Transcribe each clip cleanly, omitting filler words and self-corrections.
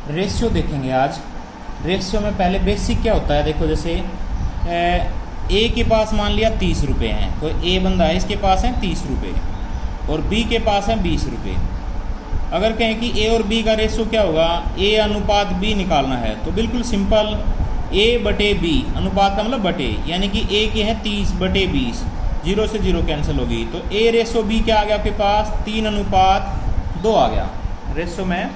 Ratio देखेंगे आज। Ratio में पहले बेसिक क्या होता है, देखो जैसे ए के पास मान लिया 30 रुपये हैं, कोई ए बंदा है इसके पास है 30 रुपये और बी के पास है 20 रुपये। अगर कहें कि ए और बी का रेशियो क्या होगा, ए अनुपात बी निकालना है, तो बिल्कुल सिंपल ए बटे बी, अनुपात का मतलब बटे, यानी कि ए के हैं 30 बटे 20, 0 से 0 कैंसिल होगी, तो ए रेशियो बी क्या आ गया आपके पास 3:2 आ गया रेशियो में।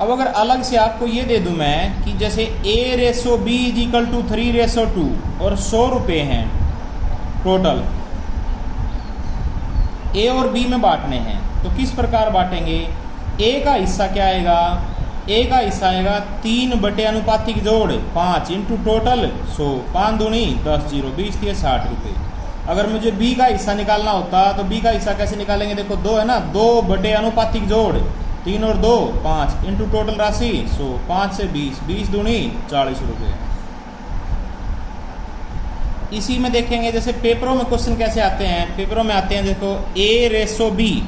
अब अगर अलग से आपको ये दे दूं मैं कि जैसे A ratio B is equal to 3:2 और 100 रुपये हैं टोटल, ए और बी में बांटने हैं, तो किस प्रकार बांटेंगे। ए का हिस्सा क्या आएगा, ए का हिस्सा आएगा 3 बटे अनुपातिक जोड़ 5 इंटू टोटल 100, 5 दूनी 10, 0 20 दिए 60 रुपये। अगर मुझे बी का हिस्सा निकालना होता तो बी का हिस्सा कैसे निकालेंगे, देखो 2 है ना, 2 बटे अनुपातिक जोड़ 3 और 2 5 इंटू टोटल राशि 100, 5 से 20, 20 दूनी 40 रुपये। इसी में देखेंगे जैसे पेपरों में क्वेश्चन कैसे आते हैं, पेपरों में आते हैं देखो ए रेशो बी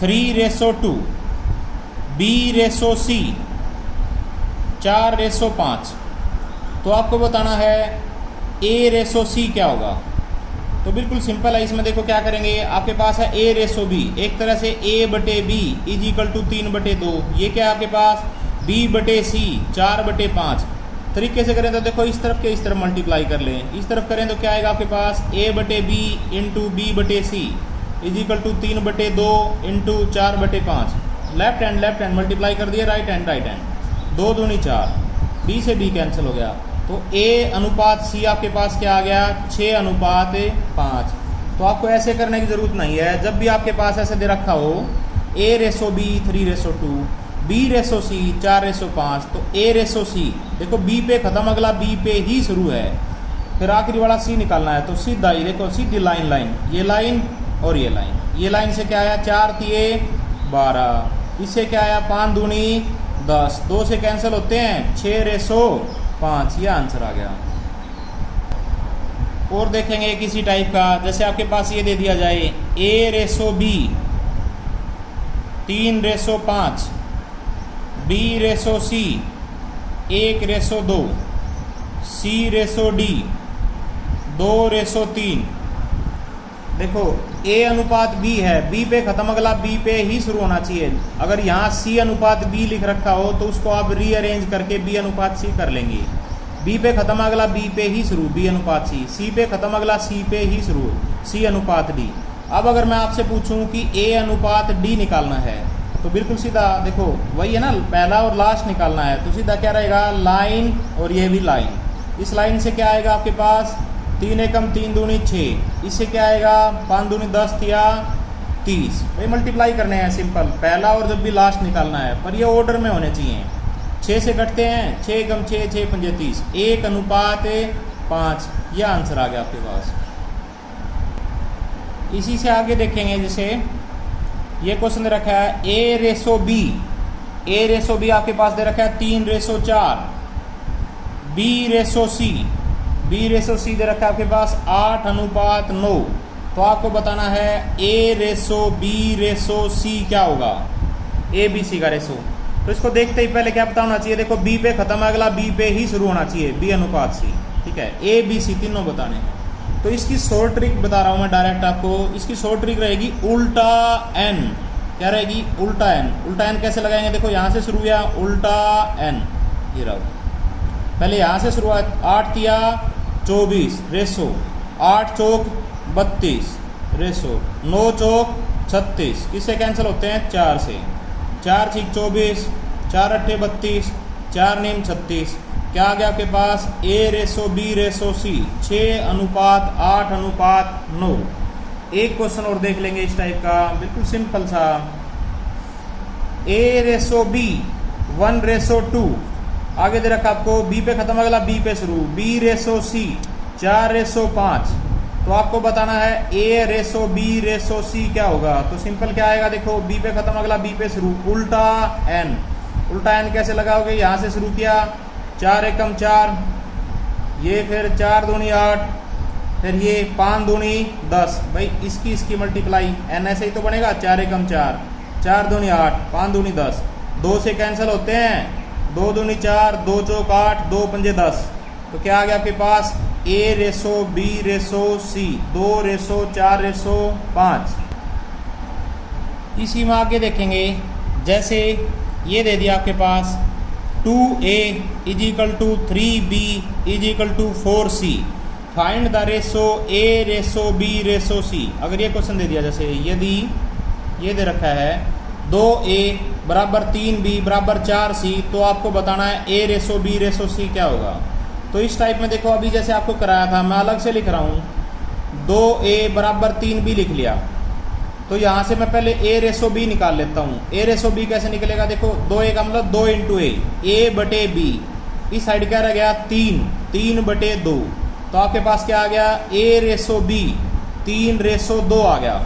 3:2, बी रेशो सी 4:5, तो आपको बताना है ए रेशो सी क्या होगा। तो बिल्कुल सिंपल है, इसमें देखो क्या करेंगे, आपके पास है ए रेशो बी, एक तरह से ए बटे बी इज इक्वल टू 3/2, ये क्या है आपके पास बी बटे सी 4/5। तरीके से करें तो देखो इस तरफ के इस तरफ मल्टीप्लाई कर लें, इस तरफ करें तो क्या आएगा आपके पास ए बटे बी इंटू बी बटे C is equal to 3/2 into 4/5, left hand multiply कर दिया, राइट हैंड 2 दूनी 4, बी से बी कैंसिल हो गया, तो ए अनुपात सी आपके पास क्या आ गया 6:5। तो आपको ऐसे करने की जरूरत नहीं है, जब भी आपके पास ऐसे दे रखा हो ए रेशो बी 3:2, बी रेशो सी 4:5, तो ए रेशो सी देखो बी पे खत्म, अगला बी पे ही शुरू है, फिर आखिरी वाला सी निकालना है, तो सीधा ही देखो सीधी लाइन ये लाइन और ये लाइन से क्या आया 4 तिये 12, इससे क्या आया 5 दूनी 10, 2 से कैंसिल होते हैं 6:5, ये आंसर आ गया। और देखेंगे किसी टाइप का, जैसे आपके पास ये दे दिया जाए ए रेशो बी 3:5, बी रेशो सी 1:2, सी रेशो डी 2:3। देखो ए अनुपात बी है, बी पे खत्म, अगला बी पे ही शुरू होना चाहिए। अगर यहाँ सी अनुपात बी लिख रखा हो तो उसको आप रीअरेंज करके बी अनुपात सी कर लेंगे। बी पे खत्म अगला बी पे ही शुरू, बी अनुपात सी, सी पे खत्म अगला सी पे ही शुरू, सी अनुपात डी। अब अगर मैं आपसे पूछूं कि ए अनुपात डी निकालना है, तो बिल्कुल सीधा देखो वही है ना, पहला और लास्ट निकालना है, तो सीधा क्या रहेगा लाइन और ये भी लाइन। इस लाइन से क्या आएगा आपके पास 3 एकम 3 दूनी 6, इससे क्या आएगा 5 दूनी 10 या 30। भाई मल्टीप्लाई करने हैं सिंपल, पहला और जब भी लास्ट निकालना है, पर ये ऑर्डर में होने चाहिए। 6 से कटते हैं 6 एकम 6, 6 पंजे 30, 1:5, यह आंसर आ गया आपके पास। इसी से आगे देखेंगे, जैसे ये क्वेश्चन दे रखा है ए रेशो बी आपके पास दे रखा है 3:4, बी रेशो सी दे रखा है आपके पास 8:9। तो आपको बताना है ए रेशो बी रेशो सी क्या होगा, ए बी सी का रेशो। तो इसको देखते ही पहले क्या पता होना चाहिए, देखो बी पे खत्म अगला बी पे ही शुरू होना चाहिए, बी अनुपात सी, ठीक है, ए बी सी तीनों बताने हैं। तो इसकी शॉर्ट ट्रिक बता रहा हूं मैं डायरेक्ट आपको, इसकी शॉर्ट ट्रिक रहेगी उल्टा एन। क्या रहेगी उल्टा एन कैसे लगाएंगे, देखो यहां से शुरू हुआ उल्टा एन, ये रहा पहले यहां से शुरुआत 8 तिया 24 रेशो, 8 चौक 32 रेशो, 9 चौक 36, किससे कैंसिल होते हैं 4 से, 4 6 24, 4 8 32, 4 9 36, क्या आ गया आपके पास ए रेशो बी रेशो सी 6:8:9। एक क्वेश्चन और देख लेंगे इस टाइप का, बिल्कुल सिंपल सा, ए रेशो बी 1:2, आगे दे रखा आपको बी पे खत्म अगला बी पे शुरू, बी रेशो सी 4:5। तो आपको बताना है ए रेशो बी रेशो सी क्या होगा, तो सिंपल क्या आएगा, देखो बी पे खत्म अगला बी पे शुरू, उल्टा एन कैसे लगाओगे, यहां से शुरू किया 4 एकम 4, ये फिर 4 दूनी 8, फिर ये 5 दूनी 10, भाई इसकी मल्टीप्लाई एन ऐसे ही तो बनेगा, 4 एकम 4, 4 दूनी 8, 5 दूनी 10, 2 से कैंसिल होते हैं, 2 दूनी 4, 2 चौक 8, 2 पंजे 10। तो क्या आ गया आपके पास a ratio b ratio c, 2 ratio 4 ratio 5। इसी में आगे देखेंगे, जैसे ये दे दिया आपके पास 2a is equal to 3b is equal to 4c, find the ratio a ratio b ratio c। अगर ये क्वेश्चन दे दिया, जैसे यदि ये दे रखा है 2a बराबर 3b बराबर 4c, तो आपको बताना है a ratio b ratio c क्या होगा। तो इस टाइप में देखो, अभी जैसे आपको कराया था, मैं अलग से लिख रहा हूँ, 2a बराबर 3b लिख लिया। तो यहाँ से मैं पहले a रेसो b निकाल लेता हूँ। a रेसो b कैसे निकलेगा, देखो 2a का मतलब 2 इंटू a बटे b, इस साइड क्या रह गया 3 बटे 2। तो आपके पास क्या आ गया a रेसो b 3 रेसो 2 आ गया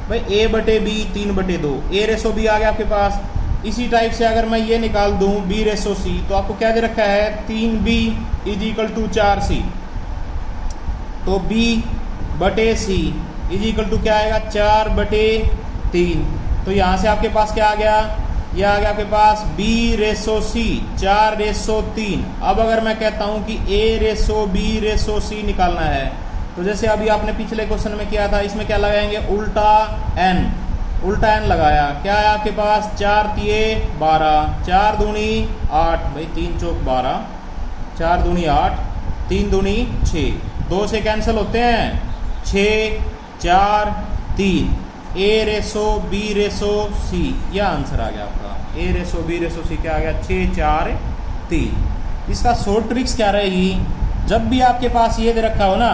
भाई, a बटे b 3 बटे 2, a रेसो b आ गया आपके पास। इसी टाइप से अगर मैं ये निकाल दूं b रेसो c, तो आपको क्या दे रखा है 3b is equal to 4c। तो b बटे c इज इक्वल टू क्या आएगा 4 बटे 3। तो यहाँ से आपके पास क्या आ गया, ये आ गया आपके पास b रेसो c 4 रेसो 3। अब अगर मैं कहता हूँ कि a ratio b ratio c निकालना है, तो जैसे अभी आपने पिछले क्वेश्चन में किया था, इसमें क्या लगाएंगे उल्टा n लगाया। क्या है आपके पास 4 तिये 12, 4 दूनी 8 भाई, 3 चौक 12, 4 दूनी 8, 3 दूनी 6, 2 से कैंसिल होते हैं 6 4 3, a ratio b ratio c, यह आंसर आ गया आपका a ratio b ratio c क्या आ गया 6 4 3। इसका शॉर्ट ट्रिक्स क्या रहेगी, जब भी आपके पास ये दे रखा हो ना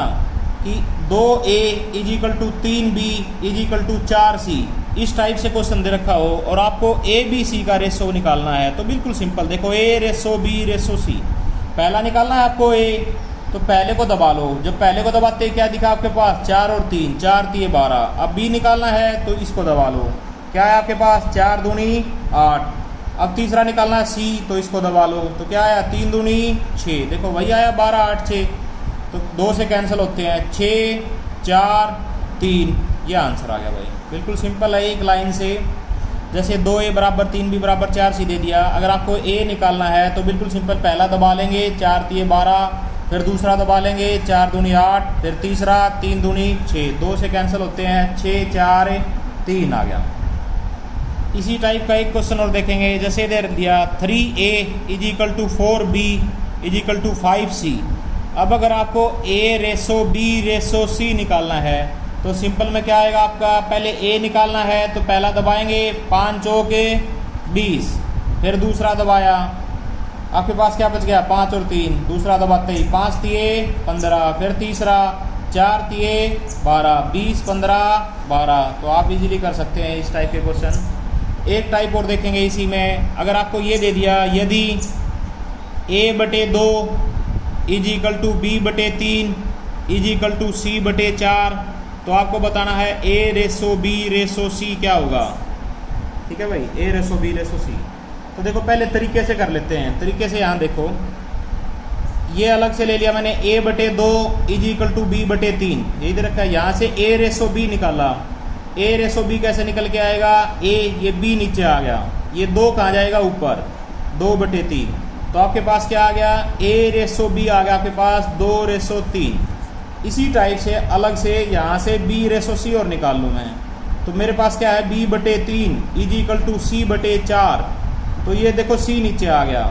कि 2a is equal to 3b is equal to 4c, इस टाइप से क्वेश्चन दे रखा हो और आपको a b c का रेशो निकालना है, तो बिल्कुल सिंपल, देखो a ratio b ratio c, पहला निकालना है आपको a, तो पहले को दबा लो। जब पहले को दबाते क्या दिखा आपके पास 4 और 3, 4 तिये 12। अब b निकालना है तो इसको दबा लो, क्या है आपके पास 4 दूनी 8। अब तीसरा निकालना है c, तो इसको दबा लो, तो क्या आया 3 दूनी 6, देखो वही आया 12 8 6। तो 2 से कैंसिल होते हैं 6 4 3, ये आंसर आ गया भाई, बिल्कुल सिंपल है एक लाइन से। जैसे 2a बराबर 3b बराबर 4c दे दिया, अगर आपको a निकालना है तो बिल्कुल सिंपल, पहला दबा लेंगे 4 तिये 12, फिर दूसरा दबा लेंगे 4 दूनी 8, फिर तीसरा 3 दूनी 6, 2 से कैंसिल होते हैं 6 4 3 आ गया। इसी टाइप का एक क्वेश्चन और देखेंगे, जैसे दे दिया 3a is equal to 4b is equal to 5c। अब अगर आपको a ratio b ratio c निकालना है, तो सिंपल में क्या आएगा आपका, पहले a निकालना है तो पहला दबाएंगे 5 चौके 20, फिर दूसरा दबाया, आपके पास क्या बच गया 5 और 3, दूसरा दबाते ही 5 तिये 15, फिर तीसरा 4 तिये 12, 20 15 12। तो आप इजीली कर सकते हैं इस टाइप के क्वेश्चन। एक टाइप और देखेंगे इसी में, अगर आपको ये दे दिया, यदि a बटे 2 इज इक्वल टू b बटे 3 इज इक्वल टू c बटे 4, तो आपको बताना है a ratio b ratio c क्या होगा। ठीक है भाई, a ratio b ratio c। तो देखो पहले तरीके से कर लेते हैं, तरीके से यहाँ देखो, ये अलग से ले लिया मैंने, a बटे 2 इज इक्वल टू b बटे 3, यही दे रखा है। यहाँ से a रेसो b निकाला, a रेसो b कैसे निकल के आएगा, a ये b नीचे आ गया, ये 2 कहाँ जाएगा ऊपर, 2 बटे 3। तो आपके पास क्या आ गया a रेसो b आ गया आपके पास 2 रेसो 3। इसी टाइप से अलग से यहाँ से b रेसो c और निकाल लूँ मैं, तो मेरे पास क्या है b बटे 3 इज इक्वल टू c बटे 4। तो ये देखो c नीचे आ गया,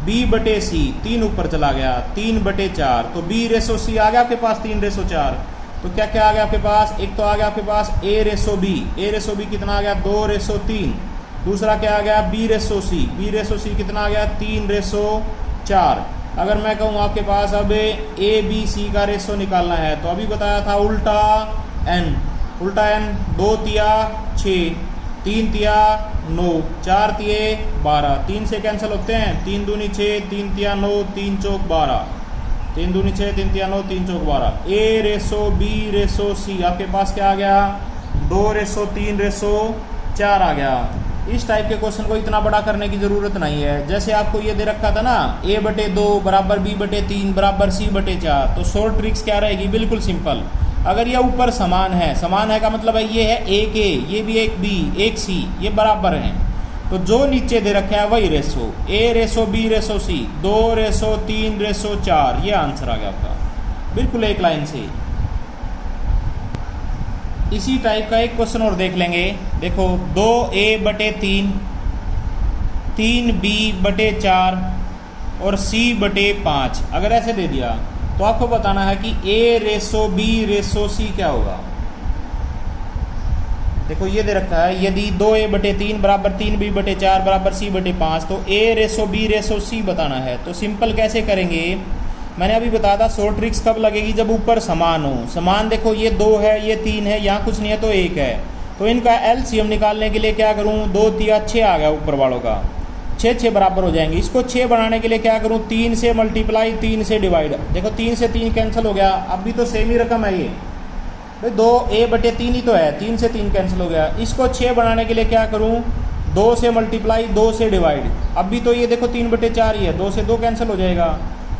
b बटे c 3 ऊपर चला गया, 3 बटे 4। तो b रेसो c आ गया आपके पास 3 रेसो 4। तो क्या क्या आ गया आपके पास, एक तो आ गया आपके पास a रेसो b कितना आ गया 2 रेसो 3। दूसरा क्या आ गया b रेसो c कितना आ गया 3 रेसो 4। अगर मैं कहूँ आपके पास अब a b c का रेसो निकालना है, तो अभी बताया था उल्टा n, 2 तिया 6, 3 तिया 9, 4 तिये 12, 3 से कैंसिल होते हैं 3 दूनी 6, 3 तिया 9, 3 चौक 12, 3 दूनी 6, 3 तिया 9, 3 चौक 12। a ratio b ratio c आपके पास क्या आ गया 2 रेसो 3 रेसो 4 आ गया। इस टाइप के क्वेश्चन को इतना बड़ा करने की ज़रूरत नहीं है। जैसे आपको ये दे रखा था ना a बटे 2 बराबर b बटे 3 बराबर c बटे 4, तो शॉर्ट ट्रिक्स क्या रहेगी, बिल्कुल सिंपल। अगर ये ऊपर समान है का मतलब है ये है एक a, ये भी एक b, एक c, ये बराबर हैं, तो जो नीचे दे रखा है वही रेशो, ए रेशो बी रेशो सी, 2 रेशो 3 रेशो 4, ये आंसर आ गया आपका बिल्कुल एक लाइन से। इसी टाइप का एक क्वेश्चन और देख लेंगे। देखो 2a/3, 3b/4 और c/5 अगर ऐसे दे दिया तो आपको बताना है कि a ratio b ratio c क्या होगा। देखो ये दे रखा है, यदि 2a/3 बराबर 3b/4 बराबर c/5 तो a ratio b ratio c बताना है। तो सिंपल कैसे करेंगे, मैंने अभी बताया था शॉर्ट ट्रिक्स कब लगेगी, जब ऊपर समान हो। समान देखो ये 2 है, ये 3 है, यहाँ कुछ नहीं है तो 1 है, तो इनका एलसीएम निकालने के लिए क्या करूँ, 2 3 6 आ गया ऊपर वालों का, 6 बराबर हो जाएंगे। इसको 6 बनाने के लिए क्या करूँ, 3 से मल्टीप्लाई 3 से डिवाइड। देखो 3 से 3 कैंसिल हो गया, अब भी तो सेम ही रकम है ये भाई, 2a/3 ही तो है, 3 से 3 कैंसिल हो गया। इसको 6 बनाने के लिए क्या करूँ, 2 से मल्टीप्लाई 2 से डिवाइड। अब भी तो ये देखो 3/4 ही है, 2 से 2 कैंसिल हो जाएगा।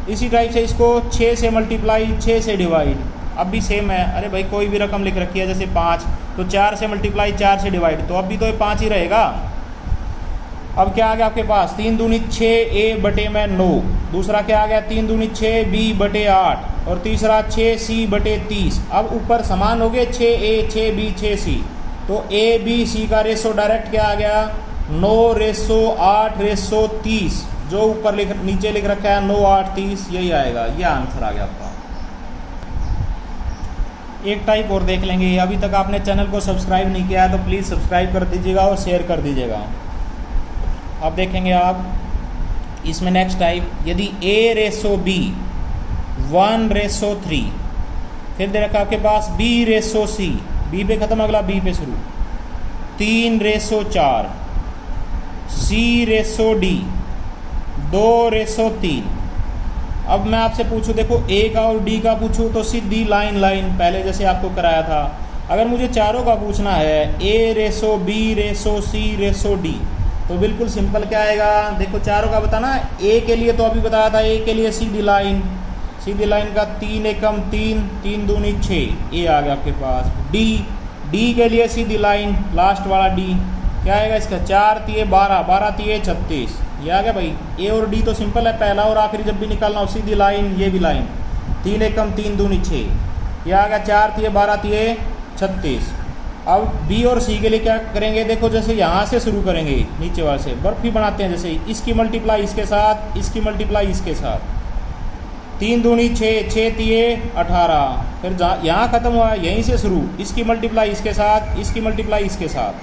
इसी टाइप से इसको 6 से मल्टीप्लाई 6 से डिवाइड, अब भी सेम है। अरे भाई कोई भी रकम लिख रखी है जैसे 5, तो 4 से मल्टीप्लाई 4 से डिवाइड, तो अब भी तो ये 5 ही रहेगा। अब क्या आ गया आपके पास, 3 दूनी 6 a/9, दूसरा क्या आ गया 3 दूनी 6 b/8 और तीसरा 6 c/30। अब ऊपर समान हो गए 6a 6b 6c, तो a b c का रेशो डायरेक्ट क्या आ गया, 9 रेशो 8 रेशो 30, जो ऊपर नीचे लिख रखा है 9 8 30, यही आएगा, ये आंसर आ गया आपका। एक टाइप और देख लेंगे। अभी तक आपने चैनल को सब्सक्राइब नहीं किया है तो प्लीज़ सब्सक्राइब कर दीजिएगा और शेयर कर दीजिएगा। अब देखेंगे आप इसमें नेक्स्ट टाइप, यदि a रेशो b 1 रेशो 3, फिर दे रखा आपके पास b रेशो c, b पे खत्म अगला b पे शुरू, 3 ratio 4, c ratio d 2 ratio 3। अब मैं आपसे पूछूं, देखो a का और d का पूछूं तो सीधी लाइन लाइन पहले जैसे आपको कराया था। अगर मुझे चारों का पूछना है, a ratio b ratio c ratio d, तो बिल्कुल सिंपल क्या आएगा, देखो चारों का बताना। a के लिए तो अभी बताया था, a के लिए सीधी लाइन का 3 एकम 3, 3 दूनी 6, a आ गया आपके पास। d के लिए सीधी लाइन लास्ट वाला d क्या आएगा इसका, 4 तिये 12, 12 तिये 36, ये आ गया भाई। a और d तो सिंपल है, पहला और आखिरी जब भी निकालना हो सीधी लाइन, ये भी लाइन, 3 एकम 3 दूनी 6, ये आ गया 4 तिये 12 तिये 36। अब b और c के लिए क्या करेंगे, देखो जैसे यहाँ से शुरू करेंगे नीचे वाले से, बर्फी बनाते हैं जैसे, इसकी मल्टीप्लाई इसके साथ, इसकी मल्टीप्लाई इसके साथ, 3 दूनी 6, 6 तिये 18, फिर यहाँ खत्म हुआ यहीं से शुरू, इसकी मल्टीप्लाई इसके साथ, इसकी मल्टीप्लाई इसके साथ,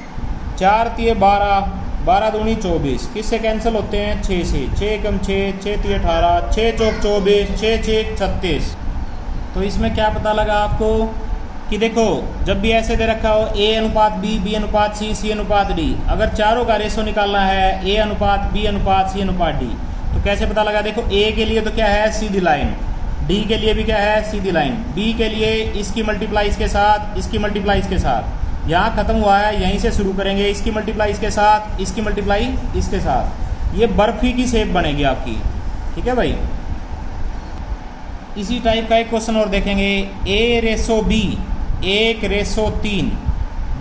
4 तिये 12, 12 दूनी 24, किससे कैंसिल होते हैं, 6 से, 6 कम 6, 6 तिये 18, 6 चौक 24, 6 6 36। तो इसमें क्या पता लगा आपको कि देखो जब भी ऐसे दे रखा हो a अनुपात b, b अनुपात c, c अनुपात d, अगर चारों का रेशो निकालना है a अनुपात b अनुपात c अनुपात d, तो कैसे पता लगा, देखो a के लिए तो क्या है सीधी लाइन, d के लिए भी क्या है सीधी लाइन, b के लिए इसकी मल्टीप्लाई इसके साथ, इसकी मल्टीप्लाई इसके साथ, यहाँ खत्म हुआ है यहीं से शुरू करेंगे, इसकी मल्टीप्लाई इसके साथ, इसकी मल्टीप्लाई इसके साथ, ये बर्फी की शेप बनेगी आपकी। ठीक है भाई। इसी टाइप का एक क्वेश्चन और देखेंगे, a ratio b 1 ratio 3,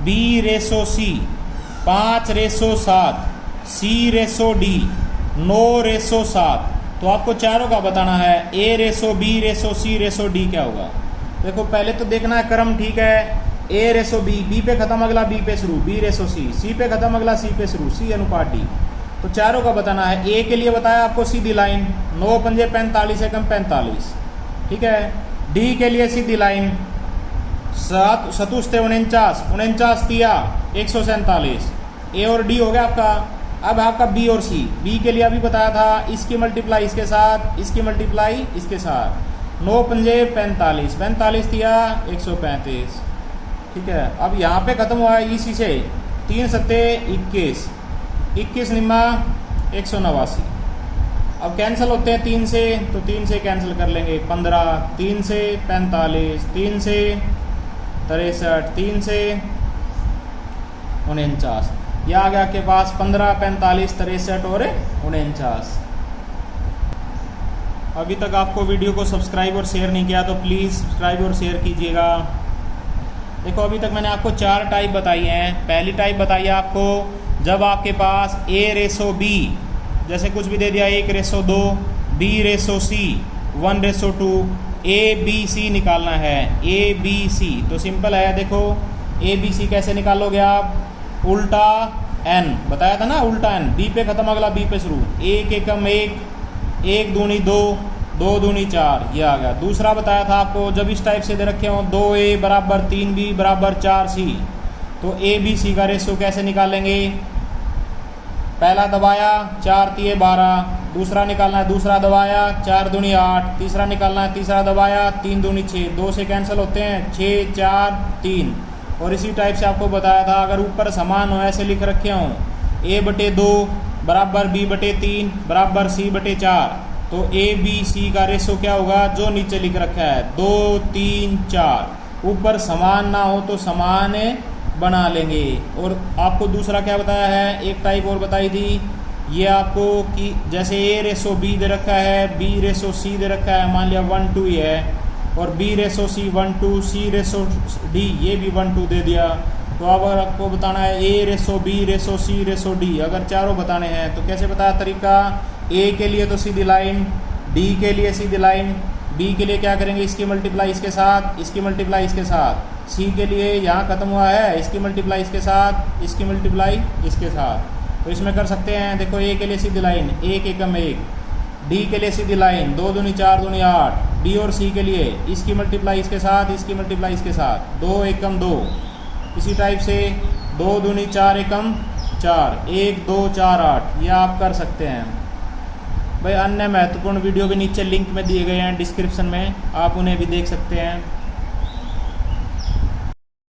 b ratio c 5 ratio 7, c ratio d 9 ratio 7। तो आपको चारों का बताना है, a ratio b ratio c ratio d क्या होगा। देखो पहले तो देखना है क्रम, ठीक है, a रेशो b, b पे खत्म अगला b पे शुरू, b रेशो c, c पे खत्म अगला c पे शुरू, c अनुपात d। तो चारों का बताना है। a के लिए बताया आपको सीधी लाइन, 9 पंजे 45 एकम 45, ठीक है। d के लिए सीधी लाइन, 7 सतुस्ते 49, 49 तिया 147, a और d हो गया आपका। अब आपका b और c, b के लिए अभी बताया था, इसकी मल्टीप्लाई इसके साथ, इसकी मल्टीप्लाई इसके साथ, 9 पंजे 45, 45 तिया 135, ठीक है। अब यहाँ पे खत्म हुआ है इसी से, 3 सत्ते 21, 21 निम्मा 189। अब कैंसिल होते हैं 3 से, तो 3 से कैंसिल कर लेंगे 15, 3 से 45, 3 से 63, 3 से 49, यह आ गया आपके पास 15, 45, 63 और 49। अभी तक आपको वीडियो को सब्सक्राइब और शेयर नहीं किया तो प्लीज़ सब्सक्राइब और शेयर कीजिएगा। देखो अभी तक मैंने आपको 4 टाइप बताई हैं। पहली टाइप बताई है आपको जब आपके पास A रेसो B, जैसे कुछ भी दे दिया 1:2, B ratio C 1:2, A B C निकालना है, A B C। तो सिंपल है, देखो A B C कैसे निकालोगे आप, उल्टा n, बताया था ना उल्टा n, B पे खत्म अगला B पे शुरू, 1 एकम 1, 1 दूनी 2, 2 दूनी 4, ये आ गया। दूसरा बताया था आपको, जब इस टाइप से दे रखे हो 2A बराबर 3B बराबर 4C, तो A B C का रेशियो कैसे निकालेंगे, पहला दबाया 4 तिये 12, दूसरा निकालना है, दूसरा दबाया 4 दूनी 8, तीसरा निकालना है, तीसरा दबाया 3 दूनी 6, 2 से कैंसिल होते हैं 6 4 3। और इसी टाइप से आपको बताया था, अगर ऊपर समान हो ऐसे लिख रखे हों A/2 बराबर B/3 बराबर C/4, तो A B C का रेशो क्या होगा, जो नीचे लिख रखा है 2 3 4, ऊपर समान ना हो तो समान बना लेंगे। और आपको दूसरा क्या बताया है, एक टाइप और बताई थी ये आपको कि जैसे A रेशो B दे रखा है, B रेशो C दे रखा है, मान लिया 1:2 ही है, और B ratio C 1:2, C ratio D ये भी 1:2 दे दिया। तो अब अगर आपको बताना है A ratio B ratio C ratio D, अगर चारों बताने हैं तो कैसे बताया तरीका, A के लिए तो सीधी लाइन, D के लिए सीधी लाइन, B के लिए क्या करेंगे, इसकी मल्टीप्लाई इसके साथ, इसकी मल्टीप्लाई इसके साथ, C के लिए यहाँ खत्म हुआ है, इसकी मल्टीप्लाई इसके साथ, इसकी मल्टीप्लाई इसके साथ। तो इसमें कर सकते हैं, देखो A के लिए सीधी लाइन 1 एकम 1, D के लिए सीधी लाइन 2 दूनी 4 दूनी 8, B और C के लिए इसकी मल्टीप्लाई इसके साथ, इसकी मल्टीप्लाई इसके साथ, 2 एकम 2, इसी टाइप से 2 दूनी 4 एकम 4, 1 2 4 8, ये आप कर सकते हैं। भाई अन्य महत्वपूर्ण वीडियो के नीचे लिंक में दिए गए हैं डिस्क्रिप्शन में, आप उन्हें भी देख सकते हैं।